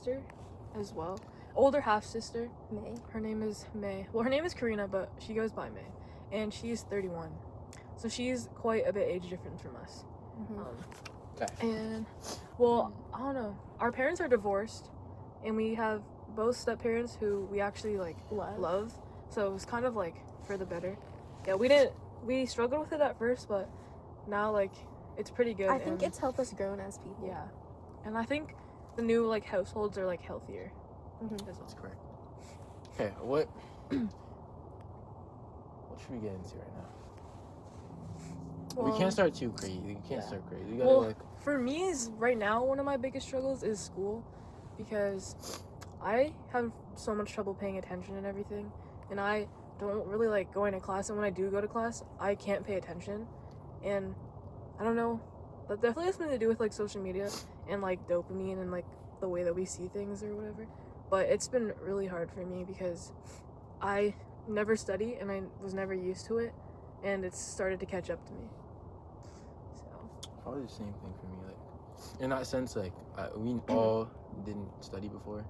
sister as well. Older half sister. May. Her name is May. Well, her name is Karina, but she goes by May. And she's 31. So she's quite a bit age different from us. Okay. And, well, I don't know. Our parents are divorced, and we have both step-parents who we actually, like, love. So it was kind of, like, for the better. Yeah, we struggled with it at first, but now, like, it's pretty good. I think it's helped us grow as people. Yeah. And I think the new, like, households are, like, healthier. That's correct. Okay, what should we get into right now? Well, we can't start too crazy. We can't start crazy. We gotta, well, for me, is right now one of my biggest struggles is school, because I have so much trouble paying attention and everything, and I don't really like going to class, and when I do go to class, I can't pay attention, and I don't know, that definitely has something to do with like social media and like dopamine and like the way that we see things or whatever. But it's been really hard for me because I never study and I was never used to it, and it's started to catch up to me. So probably the same thing for me. Like, in that sense, like we all didn't study before.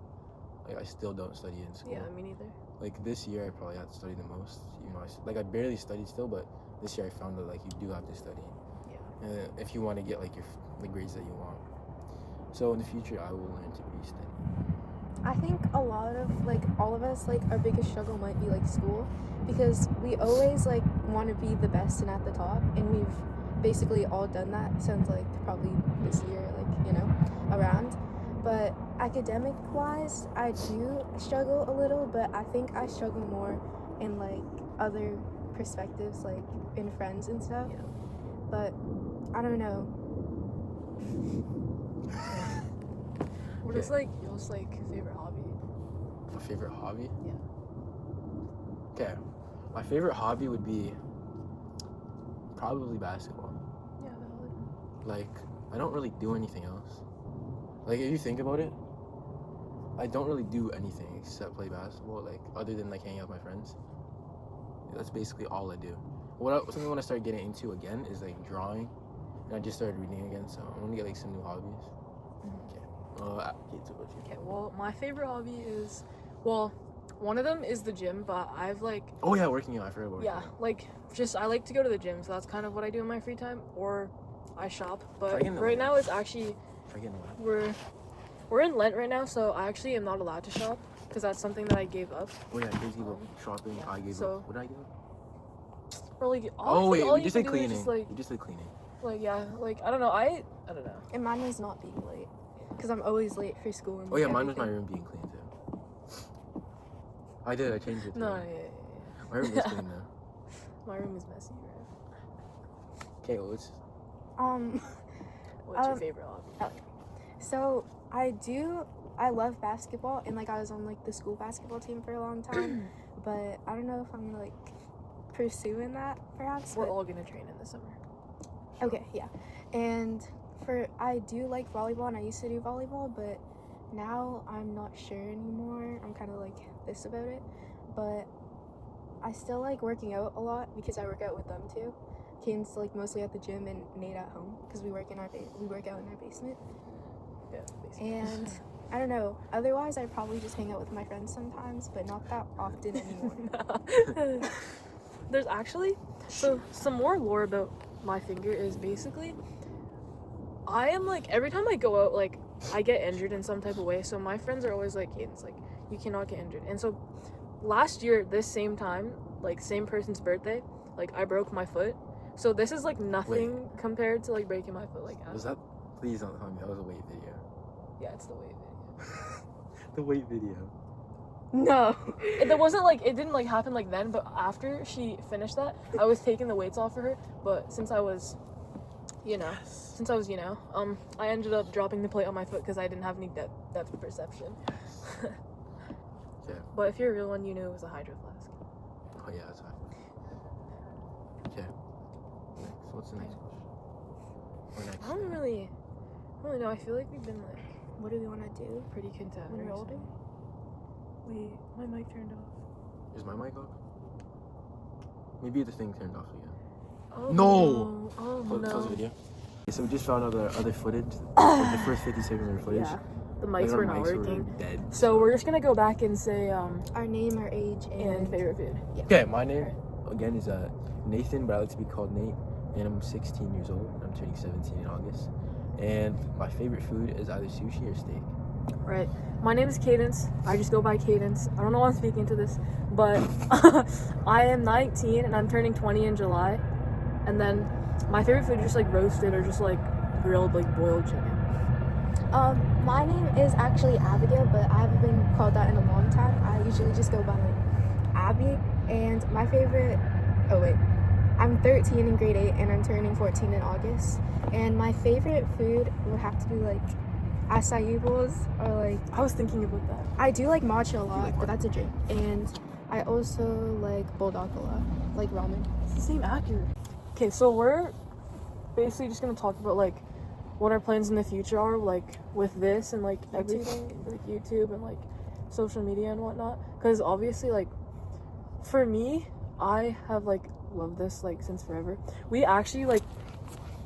Like, I still don't study in school. yeah, me neither. Like, this year I probably had to study the most. You know, I barely studied still, but this year I found that like you do have to study. Yeah. If you want to get like the grades that you want. So in the future, I will learn to be steady. I think a lot of, like, all of us, like, our biggest struggle might be, like, school, because we always, like, want to be the best and at the top, and we've basically all done that since, like, probably this year, like, you know, around. But academic-wise, I do struggle a little, but I think I struggle more in, like, other perspectives, like, in friends and stuff. Yeah. But I don't know. What is like your favorite hobby? My favorite hobby? Yeah. Okay. My favorite hobby would be probably basketball. Yeah, valid. Like, I don't really do anything else. Like, if you think about it, I don't really do anything except play basketball, like, other than, like, hanging out with my friends. That's basically all I do. Something I want to start getting into again is, like, drawing. And I just started reading again, so I want to get, like, some new hobbies. Okay, well, my favorite hobby is, well, one of them is the gym, but I've like... Oh, yeah, working out. I forgot about yeah, like, just, I like to go to the gym, so that's kind of what I do in my free time, or I shop, but right now it's actually... We're in Lent right now, so I actually am not allowed to shop, because that's something that I gave up. Oh, yeah, Daisy gave up shopping, yeah, I gave up. What did I give up? Or, like, you just said cleaning. You just said cleaning. Like, yeah, like, I don't know, I don't know. And mine was not being late, because I'm always late for school. And oh, yeah, everything. mine was my room being clean, too. I changed it, too. No, yeah. My room is clean, now. My room is messy, bro. Okay, well, what's your favorite hobby? So, I love basketball, and, like, I was on, like, the school basketball team for a long time, but I don't know if I'm, like, pursuing that, perhaps. We're all gonna train in the summer. Okay, yeah. And I do like volleyball, and I used to do volleyball, but now I'm not sure anymore. I'm kind of like this about it, but I still like working out a lot because I work out with them too. Kane's like mostly at the gym and Nate at home because we work out in our basement. Yeah, basement. And I don't know. Otherwise, I probably just hang out with my friends sometimes, but not that often anymore. There's actually some more lore about my finger is basically I am like every time I go out, like I get injured in some type of way, so my friends are always like, Cadence, like you cannot get injured. And so last year this same time, like same person's birthday, like I broke my foot, so this is like nothing compared to like breaking my foot. Like was that? Please don't tell me that was a weight video. Yeah, it's the weight video. The weight video. No. It didn't like happen like then, but after she finished that, I was taking the weights off for her, but since I was I ended up dropping the plate on my foot because I didn't have any depth perception. Okay. But if you're a real one, you knew it was a hydro flask. Oh yeah, that's right. Okay. Next. What's the next question? Or next I don't really know. I feel like we've been like What do we want to do? pretty content. When we're older? Wait, my mic turned off. Is my mic off? Maybe the thing turned off again. Oh No! Oh Close the no. video. Okay, so we just found out the other footage, like the first 50 seconds of the footage. Yeah. the Like, mics our were not mics working. dead. So we're just gonna go back and say Our name, our age, and favorite food. Okay, my name again is Nathan, but I like to be called Nate, and I'm 16 years old. I'm turning 17 in August, and my favorite food is either sushi or steak. Right. My name is Cadence. I just go by Cadence. I don't know why I'm speaking to this, but I am 19 and I'm turning 20 in July. And then my favorite food is just like roasted or just like grilled, like boiled chicken. My name is actually Abigail, but I haven't been called that in a long time. I usually just go by like Abby. And my favorite, I'm 13 in grade 8 and I'm turning 14 in August. And my favorite food would have to be like acai bowls or like, I was thinking about that. I do like matcha a lot, like but that's a drink. And I also like bulldog a lot, like ramen. It's the same actor. Okay, so we're basically just gonna talk about like what our plans in the future are, like with this and like everything, like YouTube and like social media and whatnot. Because obviously, like for me, I have like loved this like since forever. We actually like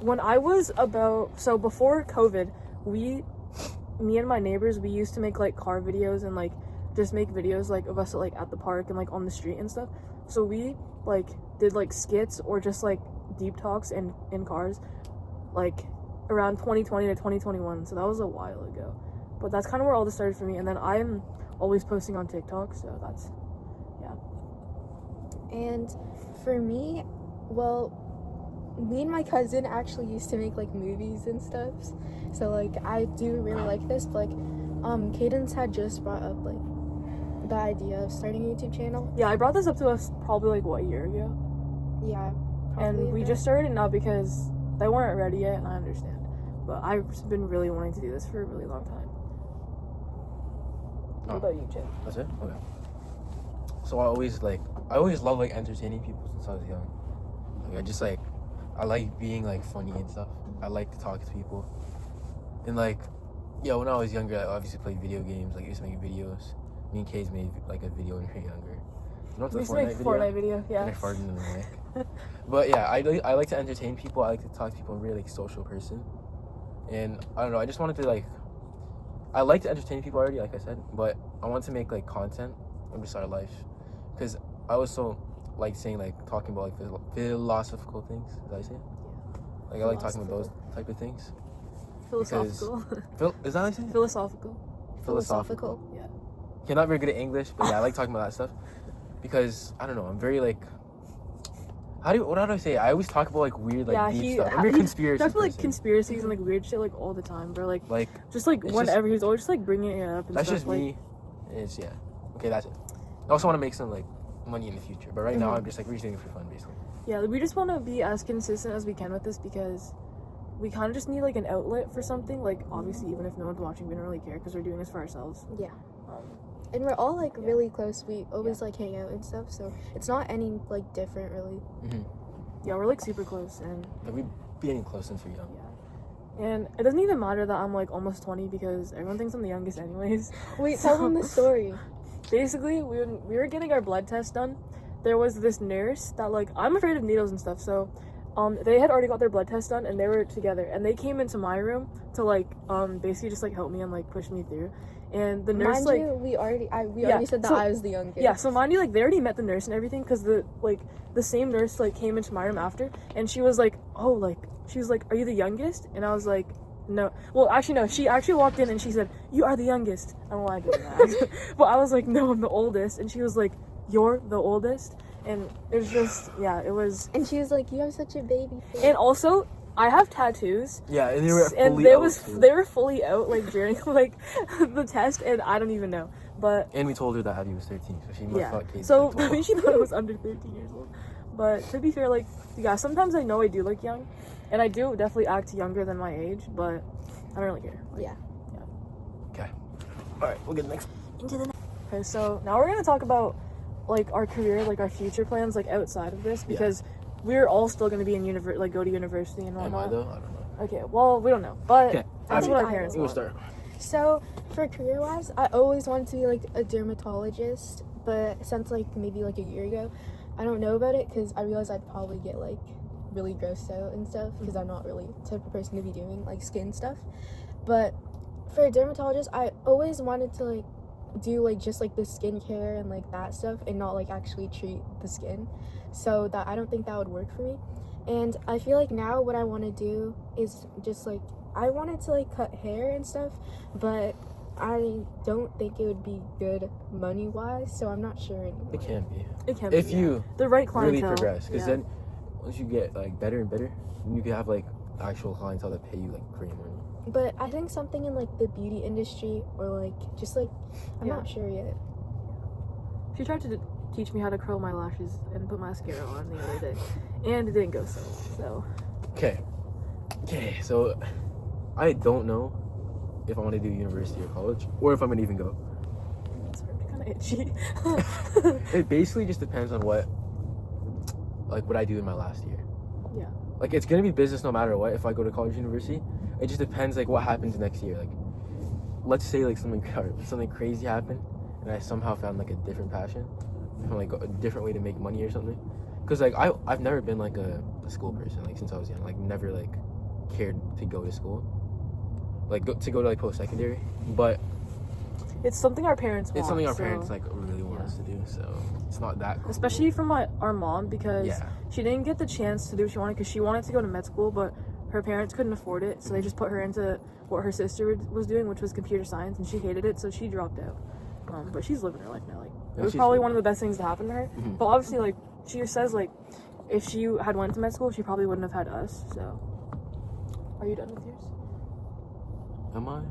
when I was before COVID, me and my neighbors, we used to make like car videos and like just make videos like of us like at the park and like on the street and stuff. So we like did like skits or just like deep talks in cars like around 2020 to 2021. So that was a while ago. But that's kind of where all this started for me. And then I'm always posting on TikTok, so that's And for me, well, me and my cousin actually used to make like movies and stuff. So like I do really like this. But like Cadence had just brought up like the idea of starting a YouTube channel. I brought this up to us probably like what, a year ago? Yeah. And we just started it now because they weren't ready yet, and I understand. But I've been really wanting to do this for a really long time. What about you, Chip? That's it? Okay. So I always love like entertaining people since I was young. Like, I like being like funny and stuff. I like to talk to people. And like, yeah, when I was younger, I obviously played video games. Like I used to make videos. Me and Kay's made like a video when we were younger. You know, We used to make Fortnite video, yeah. And I farted in the mic. But yeah, I like to entertain people. I like to talk to people. I'm really like a social person. And I don't know, I just wanted to like, I like to entertain people already, like I said, but I want to make like content of just our life. Because I also like saying like, talking about like philosophical things, did I say it? Like I like talking about those type of things. Philosophical. Is that how I say it? Philosophical. Yeah. Okay, not very good at English, but yeah, I like talking about that stuff. Because, I don't know, I'm very like, what do I say? I always talk about like weird, like deep stuff. I'm very conspiracy definitely person. like conspiracies and like weird shit like all the time, bro. Like just like it's whenever he's always just like bringing it up and that's stuff. just like, me. It's okay, that's it. I also want to make some like money in the future, but right now Mhm. I'm just like we're just doing it for fun, basically. Yeah, we just want to be as consistent as we can with this because we kind of just need like an outlet for something. Like obviously, even if no one's watching, we don't really care because we're doing this for ourselves. Yeah. And we're all like really close. We always like hang out and stuff, so it's not any like different really. Yeah, we're like super close, and Like we've been close since we're young. yeah. And it doesn't even matter that I'm like almost 20 because everyone thinks I'm the youngest anyways. Wait, tell them the story. Basically, when we were getting our blood test done, there was this nurse that like, I'm afraid of needles and stuff, so they had already got their blood test done and they were together and they came into my room to like basically just like help me and like push me through. And the nurse Mind you, we already said that I was the youngest. Yeah, so mind you, like they already met the nurse and everything because the same nurse like came into my room after and she was like, she was like, are you the youngest? And I was like, no. Well, actually no, she actually walked in and she said, you are the youngest. I don't know why I did that. But I was like, no, I'm the oldest. And she was like, you're the oldest. And it was just, yeah, it was. And she was like, you have such a baby face. And also, I have tattoos. Yeah, and they were they were fully out like during like the test, and I don't even know. But and we told her that Abby was 13, so she must thought Kate so was like 12. she thought I was under 13 years old. But to be fair, like yeah, sometimes I know I do look young, and I do definitely act younger than my age, but I don't really care. Like, yeah. Okay. All right, we'll get next. Okay, so now we're gonna talk about like our career, like our future plans, like outside of this, because we're all still gonna be in go to university and whatnot. Am I though? I don't know. Okay, well we don't know, but Okay. that's what our I parents We'll want. start. So for career wise, I always wanted to be like a dermatologist, but since like maybe like a year ago, I don't know about it because I realized I'd probably get like really grossed out and stuff because I'm not really the type of person to be doing like skin stuff. But For a dermatologist, I always wanted to like do like just like the skincare and like that stuff and not like actually treat the skin. So that I don't think that would work for me. And I feel like now what I want to do is just like I wanted to like cut hair and stuff, but I don't think it would be good money wise, so I'm not sure anymore. It can be. It can be, If you the right really clientele. progress, because yeah. then once you get like better and better, you can have like actual clientele that pay you like great money. But I think something in like the beauty industry or like just like I'm Yeah. not sure yet. She tried to teach me how to curl my lashes and put mascara on the other day, and it didn't go so. Okay, so I don't know if I want to do university or college, or if I'm gonna even go. It's kind of itchy. It basically just depends on what I do in my last year. Yeah. Like it's gonna be business no matter what. If I go to college, university, it just depends like what happens next year. Like, let's say like something crazy happened, and I somehow found like a different passion, like a different way to make money or something. Cause like I've never been like a school person like since I was young. Like never like cared to go to school, like to go to like post secondary. But It's something our parents want. it's something our so- parents like really want us to do. So it's not that cool. Especially from our mom, because Yeah. she didn't get the chance to do what she wanted because she wanted to go to med school, but her parents couldn't afford it, so they just put her into what her sister was doing, which was computer science, and she hated it, so she dropped out. But she's living her life now. Like it Yeah, was she's probably good. one of the best things to happen to her. Mhm. But obviously, like she says, like if she had went to med school, she probably wouldn't have had us. So, are you done with yours? Am I?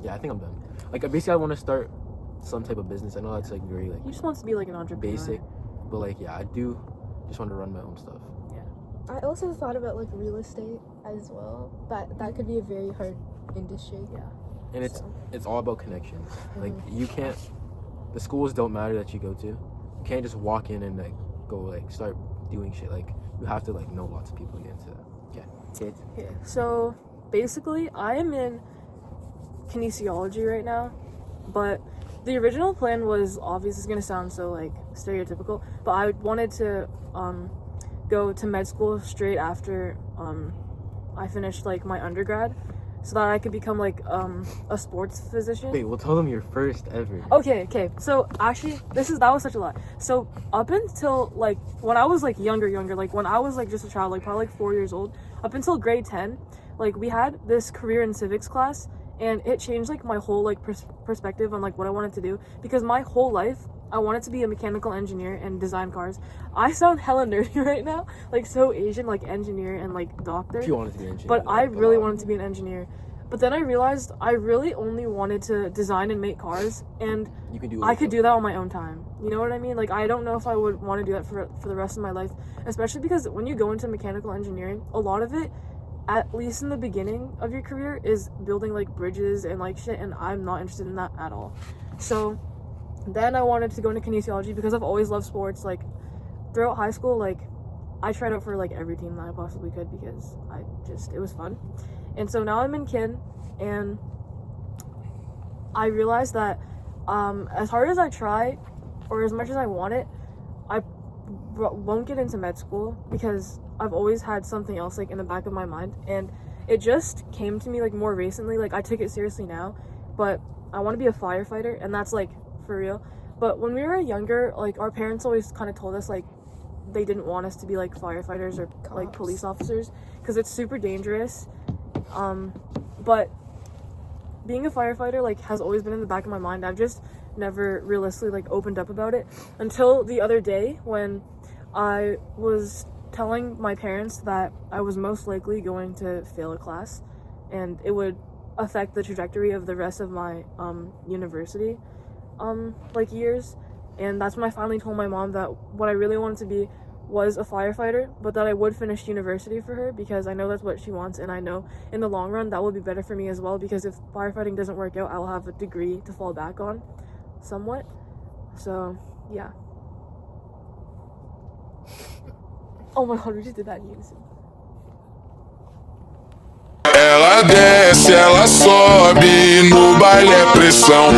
Yeah, I think I'm done. Like basically, I want to start some type of business. I know that's like very like He just wants to be like an entrepreneur. basic, but like yeah, I do just want to run my own stuff. I also thought about like real estate as well, but that could be a very hard industry. Yeah. And it's all about connections. Like Mm-hmm. you can't, the schools don't matter that you go to. You can't just walk in and like go like start doing shit. Like you have to like know lots of people to get into that. Yeah. Okay, so basically, I am in kinesiology right now, but the original plan was obviously it's gonna sound so like stereotypical, but I wanted to go to med school straight after I finished like my undergrad, so that I could become like a sports physician. Wait, we'll tell them your first ever. Okay. So actually, that was such a lot. So up until like when I was like younger, like when I was like just a child, like probably like 4 years old, up until grade 10, like we had this career and civics class, and it changed like my whole like perspective on like what I wanted to do, because my whole life I wanted to be a mechanical engineer and design cars. I sound hella nerdy right now, like so Asian, like engineer and like doctor. If you wanted to be an engineer. But I like, a really lot. wanted to be an engineer. But then I realized I really only wanted to design and make cars, and You can do. I could do that on my own time. You know what I mean? Like, I don't know if I would want to do that for the rest of my life, especially because when you go into mechanical engineering, a lot of it, at least in the beginning of your career, is building like bridges and like shit, and I'm not interested in that at all. So then I wanted to go into kinesiology because I've always loved sports. Like throughout high school, like I tried out for like every team that I possibly could because it was fun. And so now I'm in kin, and I realized that as hard as I try, or as much as I want it, I won't get into med school because I've always had something else like in the back of my mind, and it just came to me like more recently. Like I took it seriously now, but I want to be a firefighter, and that's like for real. But when we were younger, like our parents always kind of told us like they didn't want us to be like firefighters or like Cops. police officers because it's super dangerous. But being a firefighter like has always been in the back of my mind. I've just never realistically like opened up about it until the other day when I was telling my parents that I was most likely going to fail a class, and it would affect the trajectory of the rest of my university like years. And that's when I finally told my mom that what I really wanted to be was a firefighter, but that I would finish university for her because I know that's what she wants, and I know in the long run that will be better for me as well, because if firefighting doesn't work out, I will have a degree to fall back on somewhat. So yeah. Oh my god, we just did that in unison. Ela desce, ela sobe, no baile é pressão.